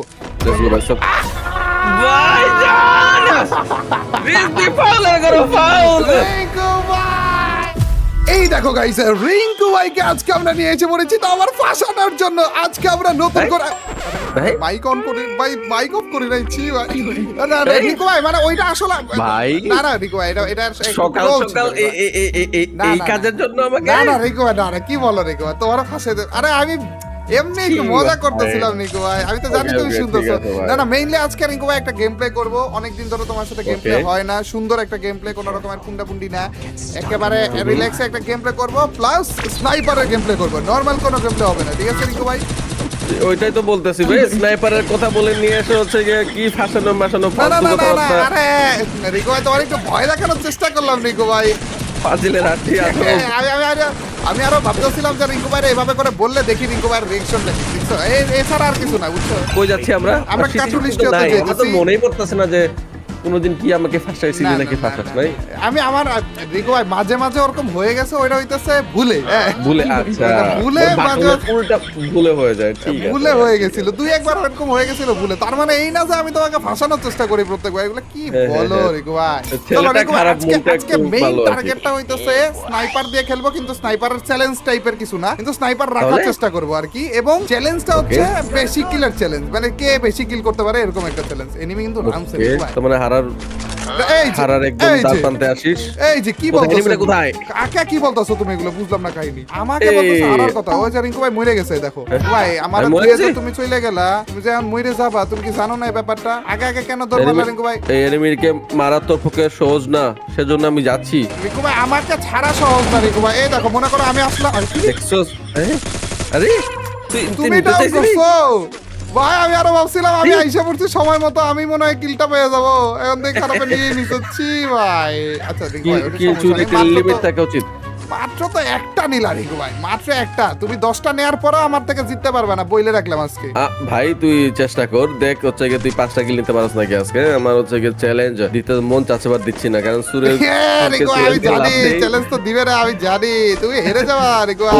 Let's go, भाई सब। ভাইজান রিস্কি ফাউল করো ফাউল রিঙ্কু ভাই! এই দেখো গাইস, রিঙ্কু ভাইকে আজকে আমরা নিয়ে এসে পড়েছি তো আমার ফাঁসানোর জন্য। আজকে আমরা নতুন করে ভাই মাইক অন করে মাইক অফ করে রাখছি ভাই। না না রিঙ্কু ভাই, মানে ওইটা আসলে ভাই। না না রিঙ্কু ভাই, এটা সকাল সকাল এই কাজের জন্য আমাকে না না রিঙ্কু ভাই, না কি বলো রিঙ্কু ভাই, তোমার ফাঁসে আরে আমি এমনি একটু মজা করতেছিলাম রিঙ্কু ভাই, আমি তো জানি তুমি Okay, শুনতেছো। ঠিক আছে ভাই। না না মেইনলি আজকে রিঙ্কু ভাই একটা গেম প্লে করবো, অনেকদিন ধরে তোমার সাথে গেম প্লে Okay. হয় না। সুন্দর একটা গেম প্লে, কোনো রকমের কুন্ডাপুন্ডি না, একেবারে রিল্যাক্সে একটা গেম প্লে করবো, প্লাস স্নাইপারের গেম প্লে করবো। নরমাল কোনো গেম প্লে হবে না, ঠিক আছে রিঙ্কু ভাই? ওইটাই তো বলতেছি ভাই, স্নাইপারের কথা বলে নিয়ে এসে হচ্ছে গিয়ে কি ফাঁসানো মাসানো না না ফালতু না না না, কথাবার্তা আরে রিঙ্কু ভাই তোমার একটু ভয় দেখানোর চেষ্টা করলাম রিঙ্কু ভাই। ফাজিলের আঠি আসো আমি আরো ভাবতেছিলাম যে রিঙ্কু ভাই এইভাবে করে বললে দেখি রিঙ্কু ভাইয়ের রিয়েকশন দেখি, বুঝছো? এছাড়া আর কিছু না, বুঝছো? কই যাচ্ছি আমরা আমরা আর কার্টুনিস্ট স্মৃতি তো হতে নাই, আমার তো চাইতেছি। মনেই পড়তেছে না যে কোনোদিন কি আমাকে ফাঁসাইছিলি না, নাকি না, ফাঁসাস না, নাই না। আমি আমার রিঙ্কু ভাই মাঝে মাঝে ওরকম হয়ে গেছে, ওইটা হইতেছে ভুলে, হ্যাঁ। ভুলে আচ্ছা ভুলে ওর মাঝে বাকলের ফুলটা ভুলে হয়ে যায় ঠিক আছে ভুলে হয়ে গেছিল, দুই একবার এরকম হয়ে গেছিল ভুলে। তার মানে এই না যে আমি তোমাকে ফাঁসানোর চেষ্টা করি প্রত্যেকবার, এগুলো কি হ্যাঁ, বলো হ্যাঁ। রিঙ্কু ভাই? ছেলেটা চলো রিঙ্কু ভাই, খারাপ, আজকে মনটা আজকে একটু মেইন ভালো আর কি। টার্গেটটা হইতেছে স্নাইপার দিয়ে খেলবো, কিন্তু স্নাইপারের চ্যালেঞ্জ টাইপের কিছু না, কিন্তু স্নাইপার রাখার তাহলে? চেষ্টা করবো আর কি। এবং চ্যালেঞ্জটা হচ্ছে বেশি কিলের চ্যালেঞ্জ, মানে কে বেশি কিল করতে পারে এরকম একটা চ্যালেঞ্জ। এনিমি কিন্তু নামছে রিঙ্কু ভাই। তো মানে হারার এই যে, হারার একদম এই দ্বার যে, প্রান্তে আসিস এই যে কি কোথায় বলতেছো এনিমিটা কোথায়? কাকে কি বলতেছো তুমি এগুলো? বুঝলাম না কাহিনী। আমাকে এই। বলতেছো হারার কথা। ওই যে রিঙ্কু ভাই মরে গেছে, দেখো ভাই আমার আমি মরে দিয়ে যে গেছি? তুমি চলে গেলা, তুমি যে এখন মরে যাবা, তুমি কি জানো না এই ব্যাপারটা? আগে আগে কেন ধরবা না রিঙ্কু ভাই? এই এনিমিকে মারার তোর পক্ষে সহজ না, সেজন্য আমি যাচ্ছি। রিঙ্কু ভাই আমাকে ছাড়া সহজ না রিঙ্কু ভাই। এই দেখো মনে করো আমি আসলাম, দেখছস? আরে তুই তুমি নিতে ডাউন চাইছিলি? করছো ভাই। আমি আরো ভাবছিলাম আমি আইসা পড়ছি সময় মতো, আমি মনে হয় কিলটা পেয়ে যাবো, এখন দেখে খারাপে নিয়ে নিচ্ছি ভাই। আচ্ছা রিঙ্কু কি ভাই ওটা কি সমস্যা চুরি নেই, মাত্র লিমিট তো- থাকা উচিত। মাত্র তো একটা নিলা রিঙ্কু ভাই, মাত্র একটা। তুমি 10টা নেয়ার পরও আমার থেকে জিততে পারবে না, বইলে রাখলাম আজকে। ভাই তুই চেষ্টা কর, দেখ হচ্ছে গিয়ে তুই 5টা কিল নিতে পারছ নাকি আজকে। আমার হচ্ছে গিয়ে চ্যালেঞ্জ দিতে মন চাচ্ছে, বার দিচ্ছি না কারণ সুরের হ্যাঁ, রিঙ্কু ভাই, আমি জানি চ্যালেঞ্জ তো দিবে না, আমি জানি তুমি হেরে যাবা রিঙ্কু ভাই।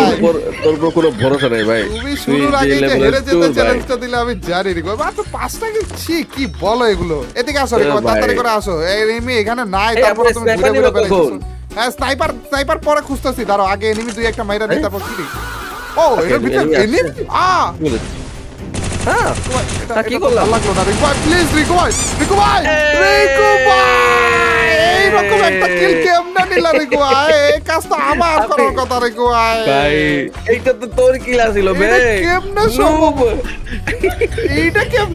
তোর উপর কোনো ভরসা নেই ভাই। তুমি তুই শুরুর যে আগে যে level হেরে এর যেতে চোর ভাই। চ্যালেঞ্জটা দিলে আমি জানি রিঙ্কু ভাই। মাত্র 5টা কিল, ছি কি বলো এগুলো? এদিকে আসো রিঙ্কু ভাই, ভাই। তাড়াতাড়ি করে আসো। এই এনিমি এখানে নাই, এই, তারপরে আপনি তুমি ঘুরে sniper ঘুরে নিবে বেড়াইতেছো। কখন? হ্যাঁ স্নাইপার পরে খুঁজতেছি, দাঁড়াও আগে এনিমি দুই একটা মাইরা নেই, তারপর কি? ও এটার ভিতরে enemy এনিমি আছে। আ হ্যাঁ এটা কি কি করলাম? করলাম? লাগলো না রিঙ্কু ভাই, প্লিজ রিঙ্কু ভাই, রিঙ্কু ভাই, এই! রিঙ্কু ভাই, এইরকম একটা কিল কেমনে নিলা রিঙ্কু ভাই? এই কাজ তো আমার করার কথা রিঙ্কু ভাই। ভাই এইটা তো তোর কিল ছিল বে। এটা কেমনে সম্ভব? এইটা কেমনে